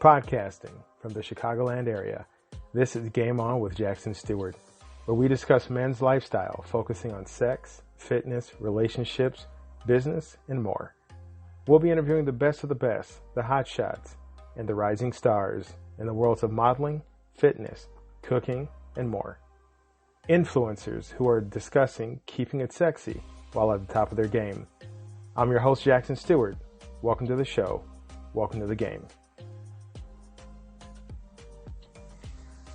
Podcasting from the Chicagoland area, this is Game On with Jackson Stuart, where we discuss men's lifestyle, focusing on sex, fitness, relationships, business, and more. We'll be interviewing the best of the best, the hot shots, and the rising stars in the worlds of modeling, fitness, cooking, and more. Influencers who are discussing keeping it sexy while at the top of their game. I'm your host, Jackson Stuart. Welcome to the show. Welcome to the game.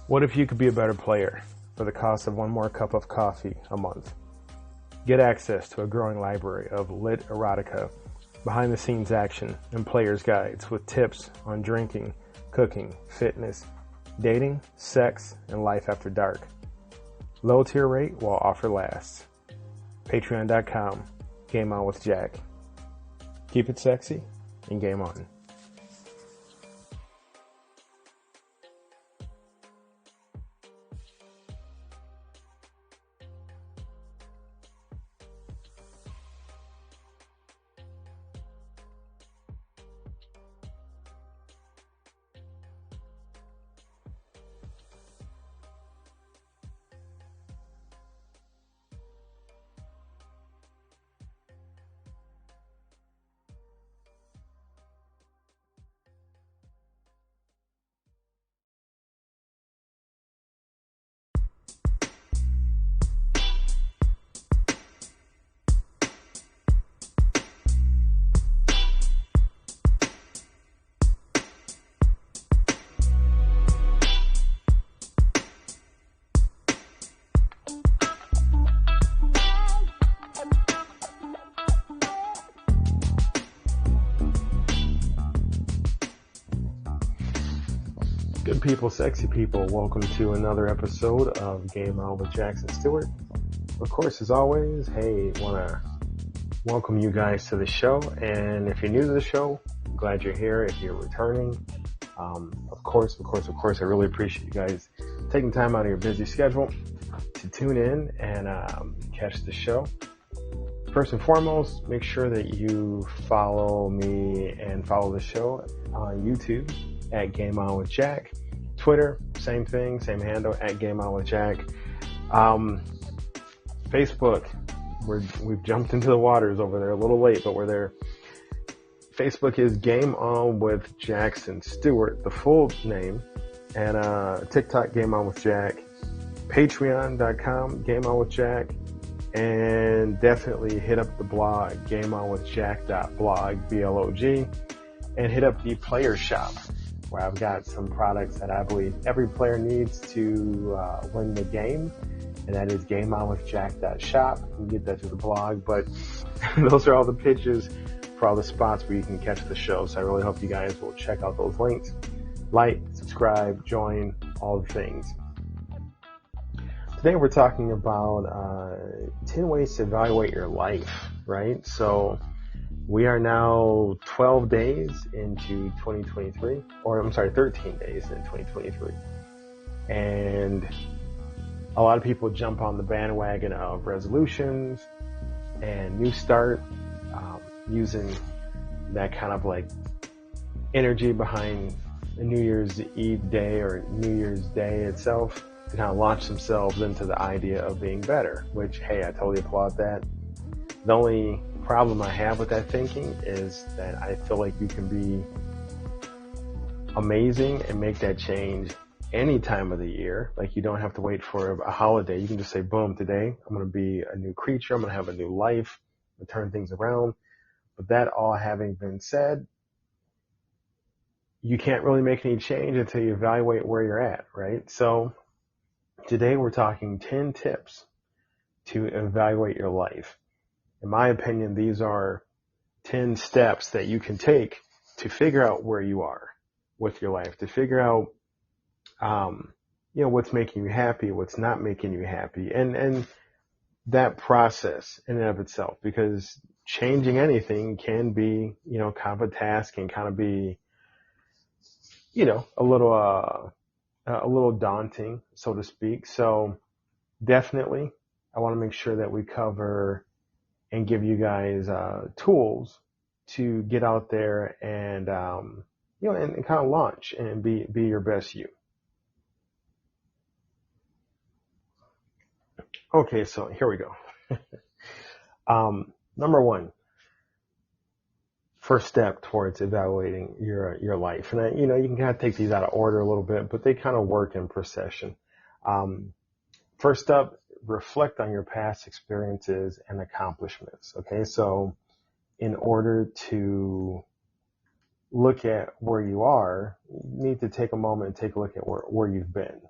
What if you could be a better player for the cost of one more cup of coffee a month? Get access to a growing library of lit erotica, behind-the-scenes action, and player's guides with tips on drinking, cooking, fitness, dating, sex, and life after dark. Low tier rate while offer lasts. Patreon.com, Game On with Jack. Keep it sexy and game on. Good people, sexy people, welcome to another episode of Game On with Jackson Stuart. Of course, as always, hey, want to welcome you guys to the show. And if you're new to the show, I'm glad you're here. If you're returning, of course, I really appreciate you guys taking time out of your busy schedule to tune in and catch the show. First and foremost, make sure that you follow me and follow the show on YouTube at Game On with Jack. Twitter, same thing, same handle, at Game On with Jack. Facebook, we've jumped into the waters over there, a little late, but we're there. Facebook is Game On with Jackson Stuart, the full name, and TikTok, Game On with Jack. Patreon.com, Game On with Jack, and definitely hit up the blog, gameonwithjack.blog, B-L-O-G, and hit up the player shop, where I've got some products that I believe every player needs to win the game, and that is gameonwithjack.shop. You can get that through the blog, but those are all the pitches for all the spots where you can catch the show. So I really hope you guys will check out those links. Like, subscribe, join, all the things. Today we're talking about 10 ways to evaluate your life, right? So we are now 12 days into 2023, or I'm sorry, 13 days in 2023. And a lot of people jump on the bandwagon of resolutions and new start, using that kind of like energy behind the New Year's Eve day or New Year's Day itself to kind of launch themselves into the idea of being better, which, hey, I totally applaud that. The only problem I have with that thinking is that I feel like you can be amazing and make that change any time of the year. Like, you don't have to wait for a holiday. You can just say, boom, today I'm going to be a new creature. I'm going to have a new life and turn things around. But that all having been said, you can't really make any change until you evaluate where you're at, right? So today we're talking 10 tips to evaluate your life. In my opinion, these are 10 steps that you can take to figure out where you are with your life, to figure out, what's making you happy, what's not making you happy, and that process in and of itself, because changing anything can be, kind of a task and kind of be, a little daunting, so to speak. So definitely, I want to make sure that we cover and give you guys tools to get out there and and kind of launch and be your best you. Okay, so here we go. Number one, first step towards evaluating your life, and you can kind of take these out of order a little bit, but they kind of work in procession. First up, reflect on your past experiences and accomplishments. Okay, so in order to look at where you are, you need to take a moment and take a look at where you've been.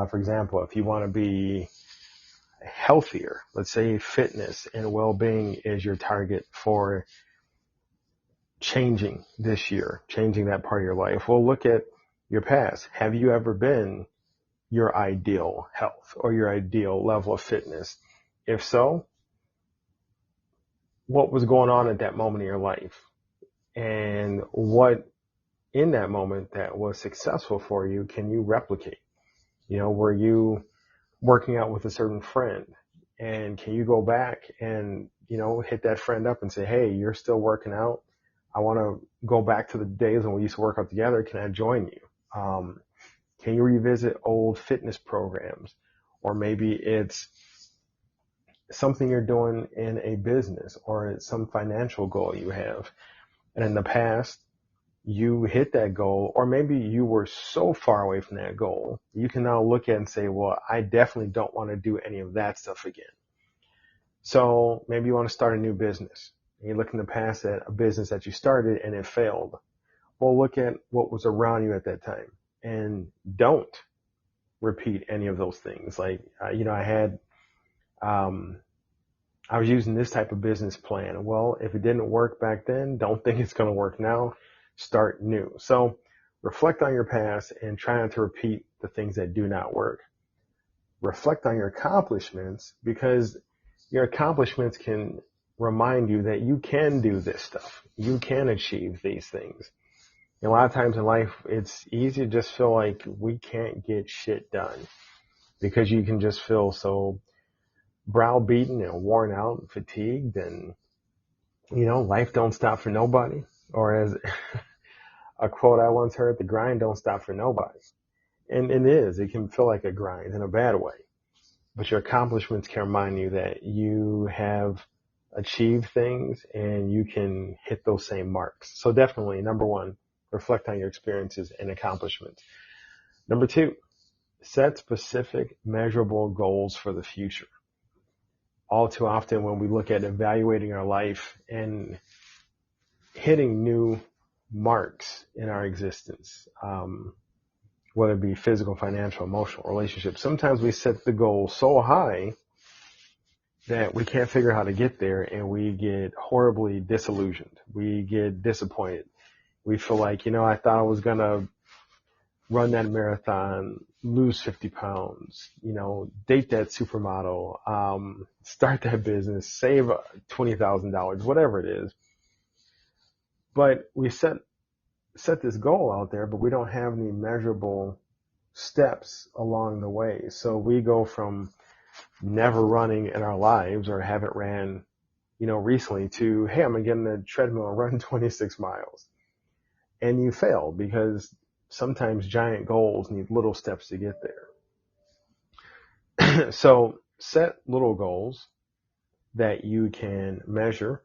For example, if you want to be healthier, let's say fitness and well-being is your target for changing this year, changing that part of your life. Well, look at your past. Have you ever been your ideal health or your ideal level of fitness? If so, what was going on at that moment in your life? And what in that moment that was successful for you can you replicate? Were you working out with a certain friend? And can you go back and, hit that friend up and say, hey, you're still working out. I want to go back to the days when we used to work out together. Can I join you? Can you revisit old fitness programs? Or maybe it's something you're doing in a business or it's some financial goal you have. And in the past, you hit that goal, or maybe you were so far away from that goal, you can now look at it and say, well, I definitely don't want to do any of that stuff again. So maybe you want to start a new business. And you look in the past at a business that you started and it failed. Well, look at what was around you at that time and don't repeat any of those things. Like, I was using this type of business plan. Well, if it didn't work back then, don't think it's going to work now. Start new. So reflect on your past and try not to repeat the things that do not work. Reflect on your accomplishments, because your accomplishments can remind you that you can do this stuff. You can achieve these things. And a lot of times in life, it's easy to just feel like we can't get shit done because you can just feel so browbeaten and worn out and fatigued, and life don't stop for nobody. Or as a quote I once heard, the grind don't stop for nobody. And it can feel like a grind in a bad way. But your accomplishments can remind you that you have achieved things and you can hit those same marks. So definitely, number one, reflect on your experiences and accomplishments. Number two, set specific, measurable goals for the future. All too often when we look at evaluating our life and hitting new marks in our existence, whether it be physical, financial, emotional, relationships, sometimes we set the goal so high that we can't figure out how to get there, and we get horribly disillusioned. We get disappointed. We feel like, I thought I was going to run that marathon, lose 50 pounds, date that supermodel, start that business, save $20,000, whatever it is. But we set this goal out there, but we don't have any measurable steps along the way. So we go from never running in our lives or haven't ran, recently to, hey, I'm going to get in the treadmill and run 26 miles. And you fail because sometimes giant goals need little steps to get there. So set little goals that you can measure,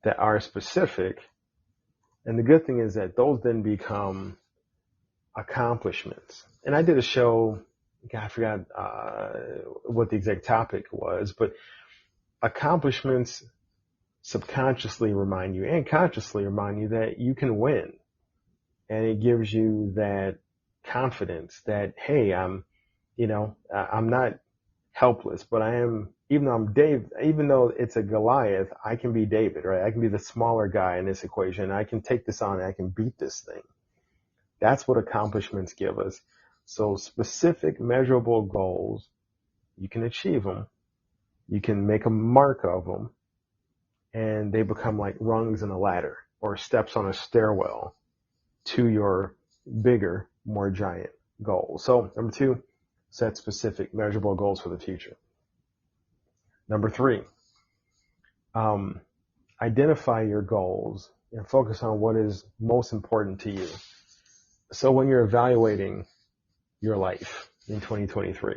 that are specific. And the good thing is that those then become accomplishments. And I did a show, I forgot what the exact topic was, but accomplishments subconsciously remind you and consciously remind you that you can win. And it gives you that confidence that, hey, I'm not helpless, but I am, even though it's a Goliath, I can be David, right? I can be the smaller guy in this equation. I can take this on and I can beat this thing. That's what accomplishments give us. So specific, measurable goals, you can achieve them. You can make a mark of them, and they become like rungs in a ladder or steps on a stairwell to your bigger, more giant goal. So number two, set specific, measurable goals for the future. Number three, identify your goals and focus on what is most important to you. So when you're evaluating your life in 2023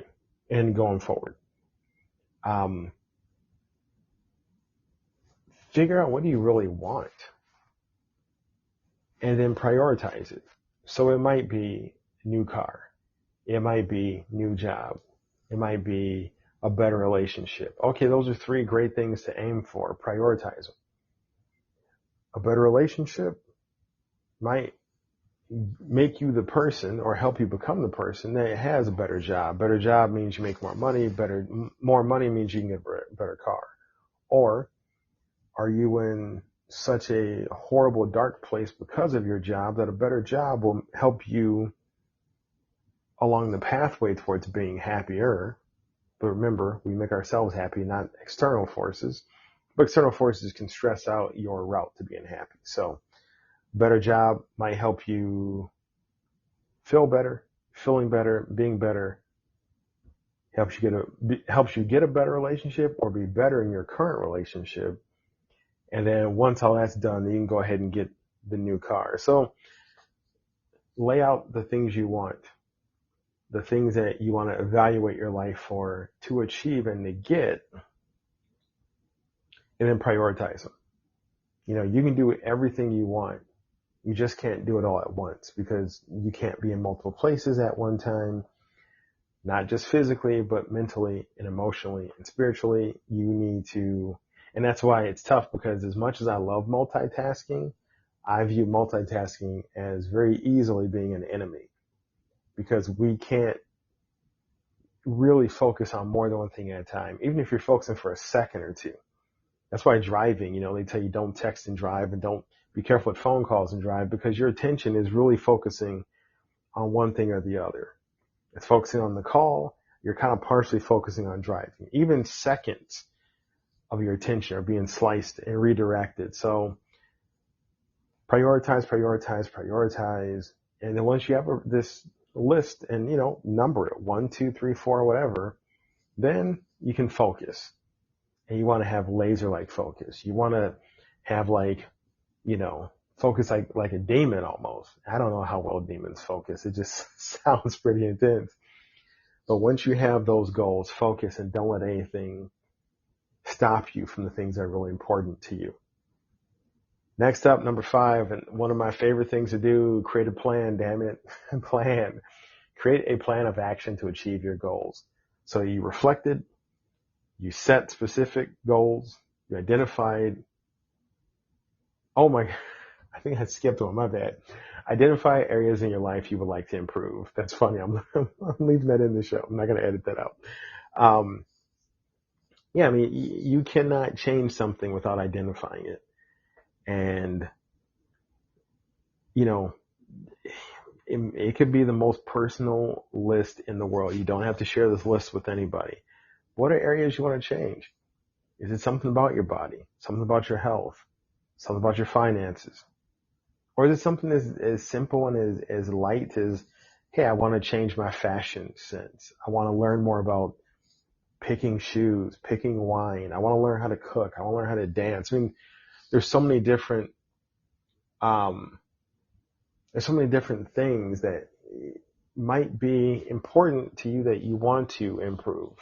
and going forward, figure out what do you really want and then prioritize it. So it might be new car. It might be new job. It might be a better relationship. Okay, those are 3 great things to aim for. Prioritize them. A better relationship might make you the person or help you become the person that has a better job. Better job means you make more money. More money means you can get a better car. Or are you in such a horrible, dark place because of your job that a better job will help you along the pathway towards being happier? But remember, we make ourselves happy, not external forces. But external forces can stress out your route to being happy. So better job might help you feel better, feeling better, being better, helps you get a better relationship or be better in your current relationship. And then once all that's done, you can go ahead and get the new car. So lay out the things you want, the things that you want to evaluate your life for to achieve and to get, and then prioritize them. You can do everything you want. You just can't do it all at once because you can't be in multiple places at one time, not just physically, but mentally and emotionally and spiritually. You need to, and that's why it's tough, because as much as I love multitasking, I view multitasking as very easily being an enemy, because we can't really focus on more than one thing at a time, even if you're focusing for a second or two. That's why driving, they tell you don't text and drive, and don't be careful with phone calls and drive, because your attention is really focusing on one thing or the other. It's focusing on the call. You're kind of partially focusing on driving. Even seconds of your attention are being sliced and redirected. So prioritize. And then once you have this list and, number it 1, 2, 3, 4, whatever, then you can focus. And you want to have laser-like focus. You want to have focus like a demon almost. I don't know how well demons focus. It just sounds pretty intense. But once you have those goals, focus and don't let anything stop you from the things that are really important to you. Next up, number 5, and one of my favorite things to do, create a plan, damn it. Plan. Create a plan of action to achieve your goals. So you reflected, you set specific goals, you identified, I think I skipped one, my bad. Identify areas in your life you would like to improve. That's funny. I'm leaving that in the show. I'm not going to edit that out. You cannot change something without identifying it. And, it could be the most personal list in the world. You don't have to share this list with anybody. What are areas you want to change? Is it something about your body, something about your health, something about your finances? Or is it something as simple and as light as, hey, I want to change my fashion sense. I want to learn more about picking shoes, picking wine. I want to learn how to cook. I want to learn how to dance. There's so many different things that might be important to you that you want to improve.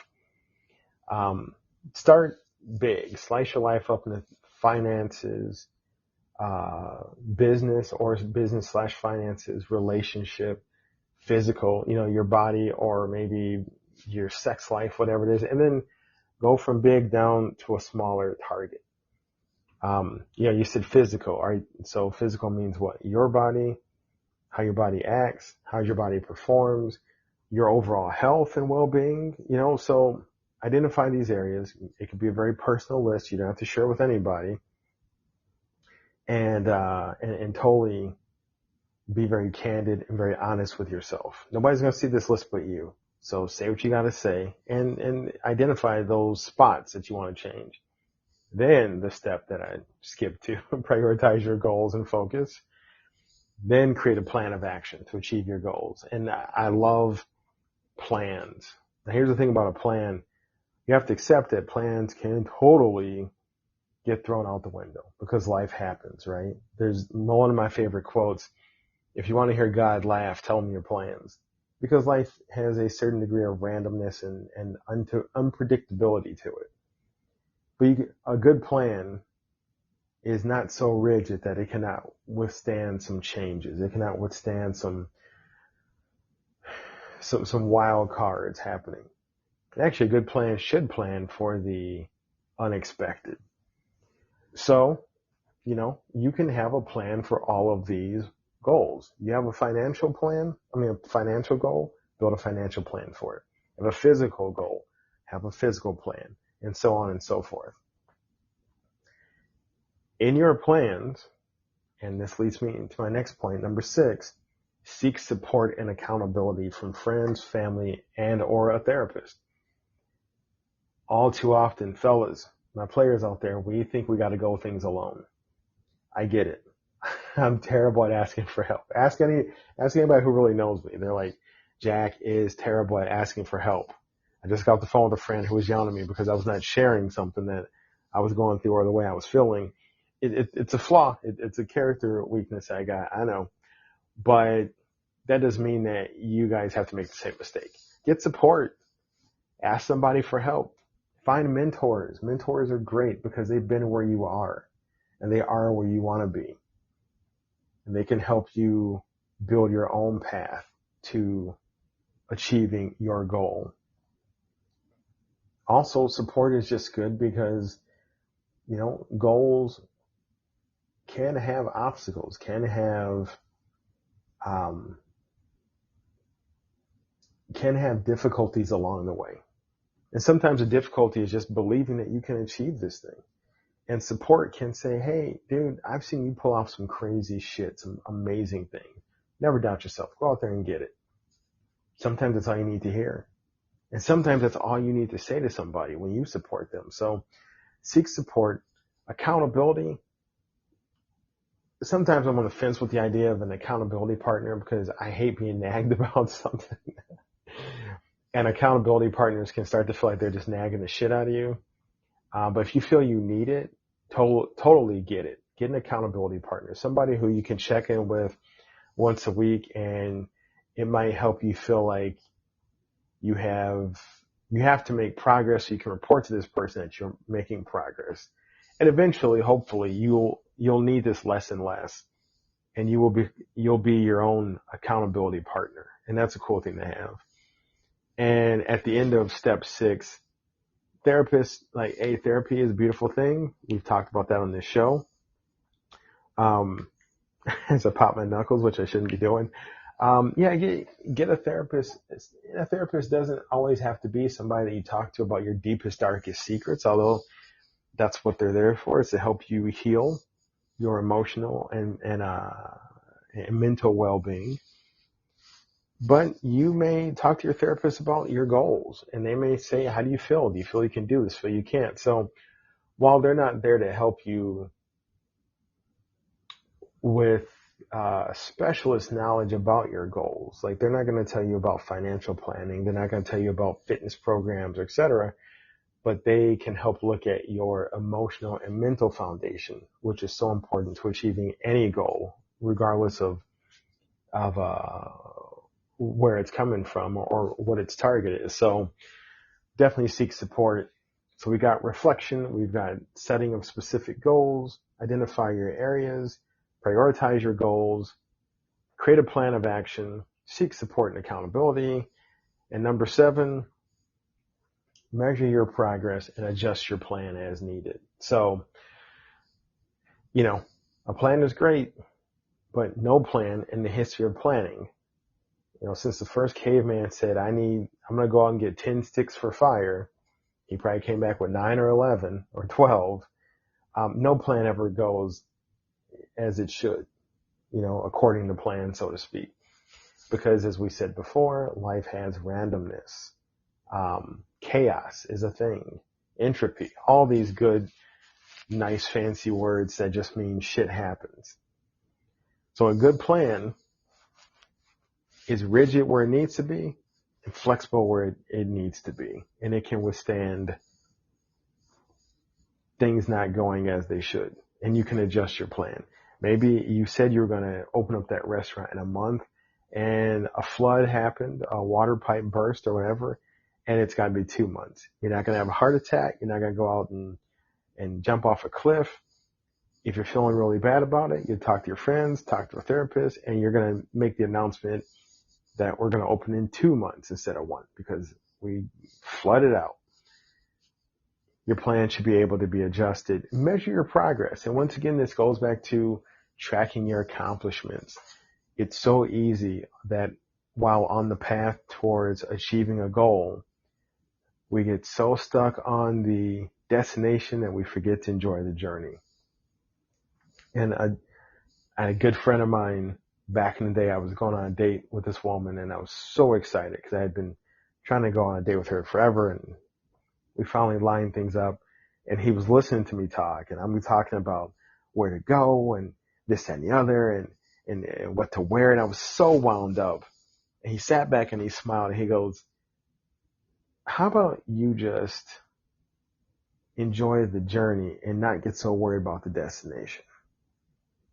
Start big. Slice your life up into finances, business or business/finances, relationship, physical, your body, or maybe your sex life, whatever it is, and then go from big down to a smaller target. You said physical. All right. So physical means what? Your body, how your body acts, how your body performs, your overall health and well-being, so identify these areas. It could be a very personal list. You don't have to share with anybody. And totally be very candid and very honest with yourself. Nobody's going to see this list but you. So say what you got to say and identify those spots that you want to change. Then the step that I skipped to, prioritize your goals and focus. Then create a plan of action to achieve your goals. And I love plans. Now here's the thing about a plan. You have to accept that plans can totally get thrown out the window because life happens, right? There's one of my favorite quotes. If you want to hear God laugh, tell him your plans. Because life has a certain degree of randomness and unpredictability to it. But a good plan is not so rigid that it cannot withstand some changes. It cannot withstand some wild cards happening. Actually, a good plan should plan for the unexpected. So, you can have a plan for all of these goals. You have a financial goal, build a financial plan for it. You have a physical goal, have a physical plan, and so on and so forth. In your plans, and this leads me to my next point, number 6, seek support and accountability from friends, family, and or a therapist. All too often, fellas, my players out there, we think we got to go things alone. I get it. I'm terrible at asking for help. Ask anybody who really knows me. They're like, Jack is terrible at asking for help. I just got off the phone with a friend who was yelling at me because I was not sharing something that I was going through or the way I was feeling. It's a flaw. It's a character weakness I got. I know. But that doesn't mean that you guys have to make the same mistake. Get support. Ask somebody for help. Find mentors. Mentors are great because they've been where you are and they are where you want to be. And they can help you build your own path to achieving your goal. Also, support is just good because, goals can have obstacles, can have difficulties along the way. And sometimes the difficulty is just believing that you can achieve this thing. And support can say, hey, dude, I've seen you pull off some crazy shit, some amazing things. Never doubt yourself. Go out there and get it. Sometimes that's all you need to hear. And sometimes that's all you need to say to somebody when you support them. So seek support, accountability. Sometimes I'm on the fence with the idea of an accountability partner because I hate being nagged about something. And accountability partners can start to feel like they're just nagging the shit out of you. But if you feel you need it, totally get it. Get an accountability partner, somebody who you can check in with once a week, and it might help you feel like you have to make progress so you can report to this person that you're making progress. And eventually, hopefully, you'll need this less and less, and you'll be your own accountability partner. And that's a cool thing to have. And at the end of step 6, therapy is a beautiful thing. We've talked about that on this show. As I pop my knuckles, which I shouldn't be doing. Get a therapist. A therapist doesn't always have to be somebody that you talk to about your deepest, darkest secrets, although that's what they're there for, is to help you heal your emotional and mental well-being. But you may talk to your therapist about your goals, and they may say, how do you feel? Do you feel you can do this? Feel you can't? So while they're not there to help you with specialist knowledge about your goals, like they're not going to tell you about financial planning, they're not going to tell you about fitness programs, etc., but they can help look at your emotional and mental foundation, which is so important to achieving any goal, regardless of where it's coming from or what its target is. So definitely seek support. So we got reflection, we've got setting of specific goals, identify your areas, prioritize your goals, create a plan of action, seek support and accountability. And number 7, measure your progress and adjust your plan as needed. So, a plan is great, but no plan in the history of planning. Since the first caveman said, I'm going to go out and get 10 sticks for fire, he probably came back with 9 or 11 or 12. No plan ever goes as it should, according to plan, so to speak. Because as we said before, life has randomness. Chaos is a thing. Entropy, all these good, nice, fancy words that just mean shit happens. So a good plan is rigid where it needs to be and flexible where it needs to be. And it can withstand things not going as they should, and you can adjust your plan. Maybe you said you were going to open up that restaurant in a month, and a flood happened, a water pipe burst or whatever, and it's got to be 2 months. You're not going to have a heart attack. You're not going to go out and jump off a cliff. If you're feeling really bad about it, you talk to your friends, talk to a therapist, and you're going to make the announcement that we're going to open in 2 months instead of one because we flooded out. Your plan should be able to be adjusted. Measure your progress. And once again, this goes back to tracking your accomplishments. It's so easy that while on the path towards achieving a goal, we get so stuck on the destination that we forget to enjoy the journey. And a good friend of mine back in the day, I was going on a date with this woman, and I was so excited because I had been trying to go on a date with her forever, and we finally lined things up, and he was listening to me talk, and I'm talking about where to go and this that, and the other and what to wear, and I was so wound up. And he sat back and he smiled and he goes, how about you just enjoy the journey and not get so worried about the destination?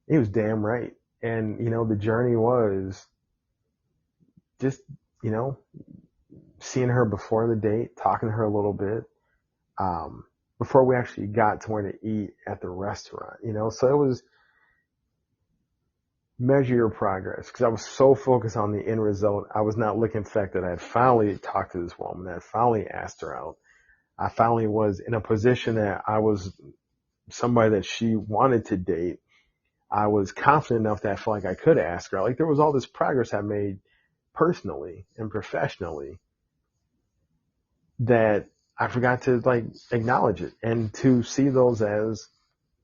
He was damn right. And, the journey was just, seeing her before the date, talking to her a little bit, before we actually got to where to eat at the restaurant, so it was measure your progress, because I was so focused on the end result. I was not looking at the fact that I had finally talked to this woman, that I finally asked her out. I finally was in a position that I was somebody that she wanted to date. I was confident enough that I felt like I could ask her. Like, there was all this progress I made personally and professionally that I forgot to acknowledge it and to see those as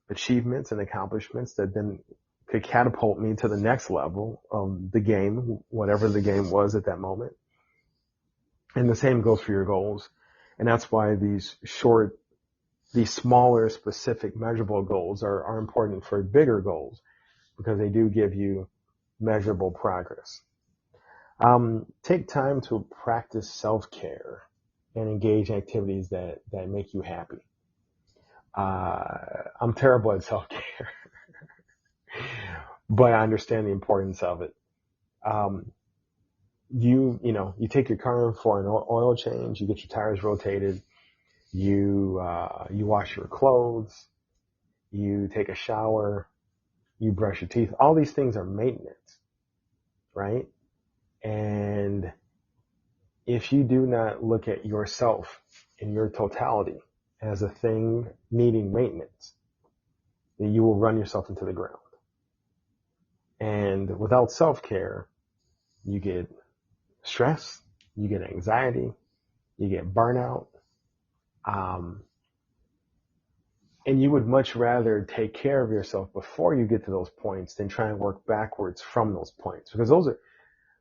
achievements and accomplishments that then could catapult me to the next level of the game, whatever the game was at that moment. And the same goes for your goals. And that's why these smaller, specific, measurable goals are important for bigger goals, because they do give you measurable progress. Take time to practice self-care and engage in activities that make you happy. I'm terrible at self-care, but I understand the importance of it. You take your car in for an oil change, you get your tires rotated, you wash your clothes, you take a shower, you brush your teeth. All these things are maintenance, right? And if you do not look at yourself in your totality as a thing needing maintenance, then you will run yourself into the ground. And without self-care, you get stress, you get anxiety, you get burnout, and you would much rather take care of yourself before you get to those points than try and work backwards from those points. Because those are,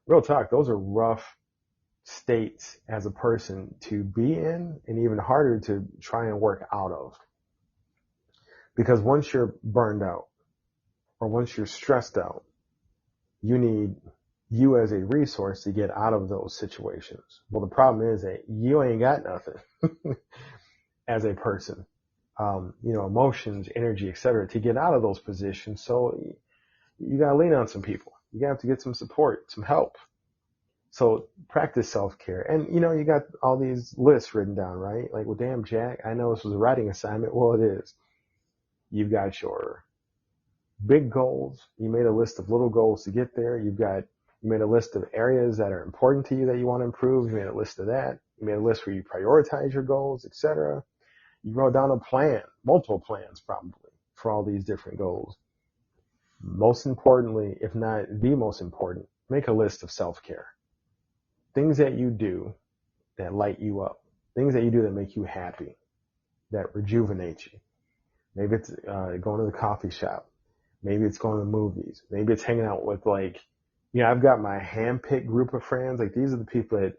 real talk, those are rough states as a person to be in, and even harder to try and work out of. Because once you're burned out, or once you're stressed out, you need you as a resource to get out of those situations. Well, the problem is that you ain't got nothing as a person. Emotions, energy, etc., to get out of those positions. So you gotta lean on some people. You gotta have to get some support, some help. So practice self-care. And, you got all these lists written down, right? Like, well, damn, Jack, I know this was a writing assignment. Well, it is. You've got your big goals. You made a list of little goals to get there. You made a list of areas that are important to you that you want to improve. You made a list of that. You made a list where you prioritize your goals, etc. You wrote down a plan, multiple plans probably, for all these different goals. Most importantly, if not the most important, make a list of self-care. Things that you do that light you up. Things that you do that make you happy, that rejuvenate you. Maybe it's going to the coffee shop. Maybe it's going to the movies. Maybe it's hanging out with I've got my hand-picked group of friends. Like, these are the people that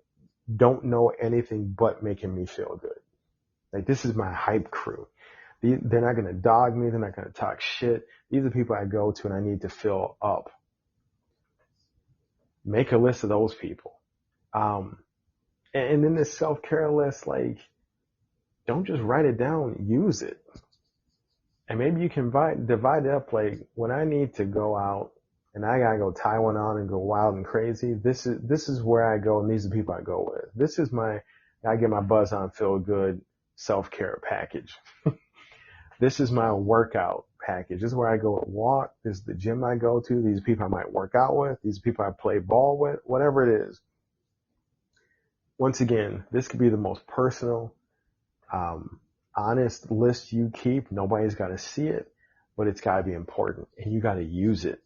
don't know anything but making me feel good. Like, this is my hype crew. They're not going to dog me. They're not going to talk shit. These are the people I go to and I need to fill up. Make a list of those people. And then this self-care list, don't just write it down, use it. And maybe you can divide it up, like when I need to go out and I gotta go tie one on and go wild and crazy, this is where I go and these are the people I go with. This is I get my buzz on, feel good self-care package. This is my workout package. This is where I go walk. This is the gym I go to. These are people I might work out with. These are people I play ball with, whatever it is. Once again, this could be the most personal, honest list you keep. Nobody's got to see it, but it's got to be important and you got to use it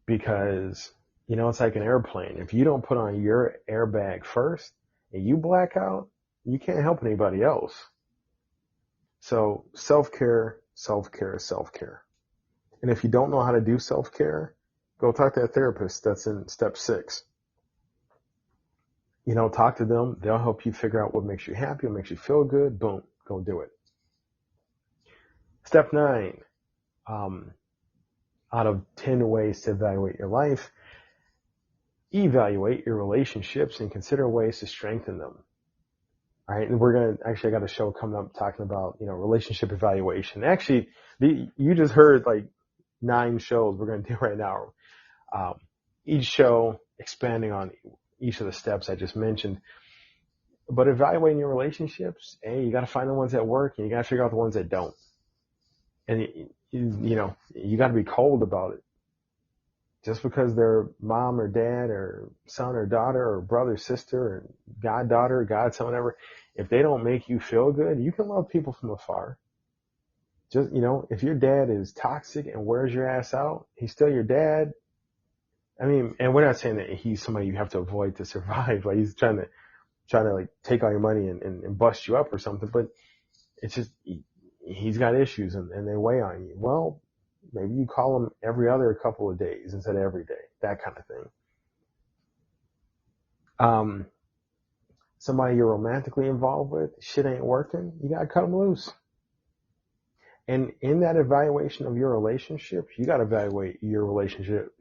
because, it's like an airplane. If you don't put on your airbag first and you black out, you can't help anybody else. So self-care, self-care, self-care. And if you don't know how to do self-care, go talk to a therapist. That's in step 6. Talk to them. They'll help you figure out what makes you happy, what makes you feel good. Boom, go do it. Step 9, out of 10 ways to evaluate your life, evaluate your relationships and consider ways to strengthen them. All right, and I got a show coming up talking about, relationship evaluation. Actually, you just heard like 9 shows we're going to do right now. Each show expanding on each of the steps I just mentioned. But evaluating your relationships, you got to find the ones that work and you got to figure out the ones that don't. And, you got to be cold about it. Just because they're mom or dad or son or daughter or brother, sister or goddaughter, godson, whatever, if they don't make you feel good, you can love people from afar. Just, if your dad is toxic and wears your ass out, he's still your dad. I mean, and we're not saying that he's somebody you have to avoid to survive. Like he's trying to like take all your money and bust you up or something, but it's just, he's got issues and they weigh on you. Well, maybe you call him every other couple of days instead of every day, that kind of thing. Somebody you're romantically involved with, shit ain't working, you gotta cut them loose. And in that evaluation of your relationship, you gotta evaluate your relationship.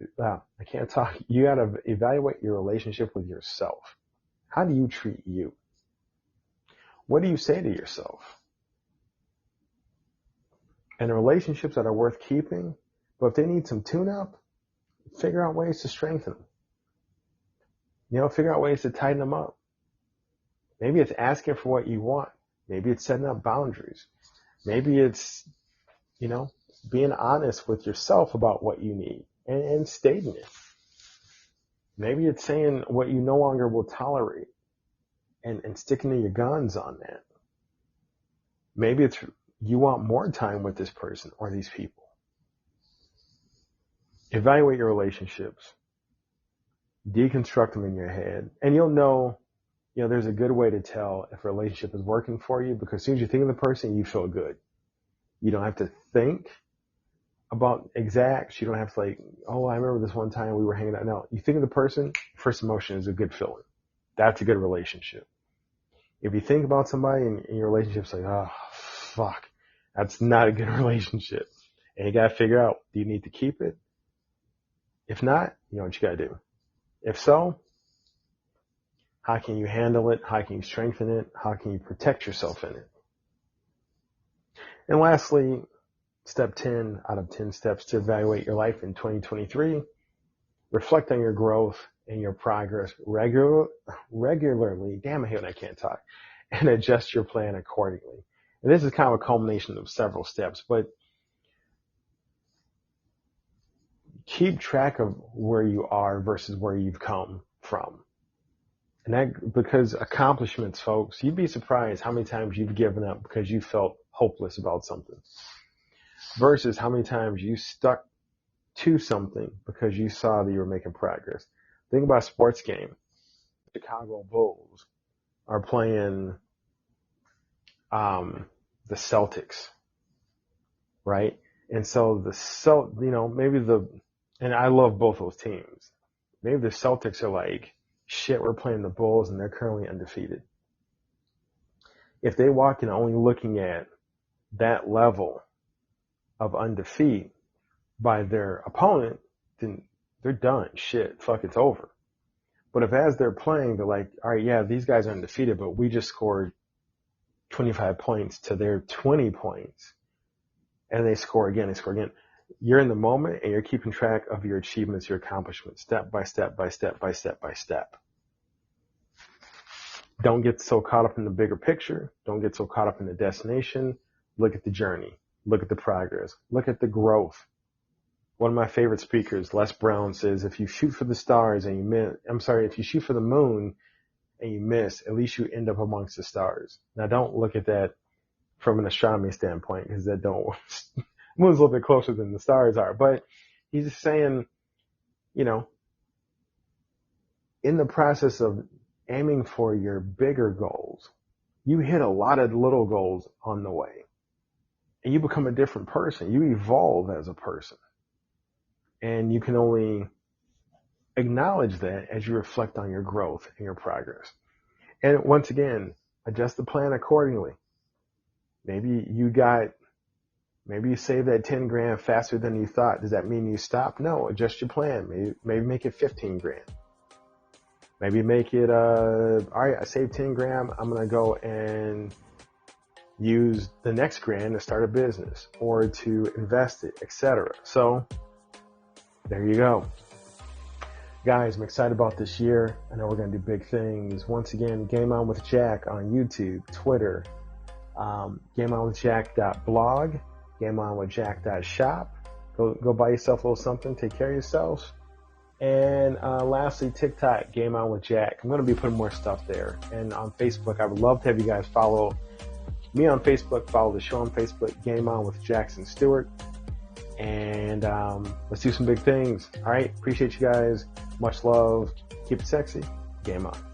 You gotta evaluate your relationship with yourself. How do you treat you? What do you say to yourself? And the relationships that are worth keeping, but if they need some tune-up, figure out ways to strengthen them. Figure out ways to tighten them up. Maybe it's asking for what you want. Maybe it's setting up boundaries. Maybe it's, being honest with yourself about what you need and stating it. Maybe it's saying what you no longer will tolerate and sticking to your guns on that. Maybe it's you want more time with this person or these people. Evaluate your relationships. Deconstruct them in your head. And you'll know, there's a good way to tell if a relationship is working for you because as soon as you think of the person, you feel good. You don't have to think about exacts. You don't have to I remember this one time we were hanging out. No, you think of the person, first emotion is a good feeling. That's a good relationship. If you think about somebody and your relationship's like, oh, fuck, that's not a good relationship. And you got to figure out, do you need to keep it? If not, you know what you got to do. If so, how can you handle it? How can you strengthen it? How can you protect yourself in it? And lastly, step 10 out of 10 steps to evaluate your life in 2023. Reflect on your growth and your progress regularly. Damn, I hate when I can't talk. And adjust your plan accordingly. And this is kind of a culmination of several steps, but keep track of where you are versus where you've come from. And that, because accomplishments, folks, you'd be surprised how many times you've given up because you felt hopeless about something versus how many times you stuck to something because you saw that you were making progress. Think about a sports game. Chicago Bulls are playing the Celtics, right? And so and I love both those teams. Maybe the Celtics are like, shit, we're playing the Bulls and they're currently undefeated. If they walk in only looking at that level of undefeat by their opponent, then they're done. Shit, fuck, it's over. But if as they're playing, they're like, all right, yeah, these guys are undefeated, but we just scored 25 points to their 20 points. and they score again, they score again. You're in the moment and you're keeping track of your achievements, your accomplishments, step by step by step by step by step. Don't get so caught up in the bigger picture. Don't get so caught up in the destination. Look at the journey. Look at the progress. Look at the growth. One of my favorite speakers, Les Brown, says, if you shoot for the stars and you miss, if you shoot for the moon and you miss, at least you end up amongst the stars. Now, don't look at that from an astronomy standpoint, because that don't, moon's a little bit closer than the stars are. But he's just saying, you know, in the process of aiming for your bigger goals, you hit a lot of little goals on the way. And you become a different person. You evolve as a person. And you can only acknowledge that as you reflect on your growth and your progress. And once again, adjust the plan accordingly. Maybe you saved that 10 grand faster than you thought. Does that mean you stop? No, adjust your plan. Maybe make it 15 grand. Maybe make it, all right, I saved 10 grand. I'm going to go and use the next grand to start a business or to invest it, etc. So there you go. Guys, I'm excited about this year. I know we're going to do big things. Once again, Game On with Jack on YouTube, Twitter, GameOnWithJack.blog, GameOnWithJack.shop. Go buy yourself a little something. Take care of yourselves. And lastly, TikTok, Game On with Jack. I'm going to be putting more stuff there. And on Facebook, I would love to have you guys follow me on Facebook, follow the show on Facebook, Game On with Jackson Stuart. And let's do some big things. All right. Appreciate you guys. Much love. Keep it sexy. Game on.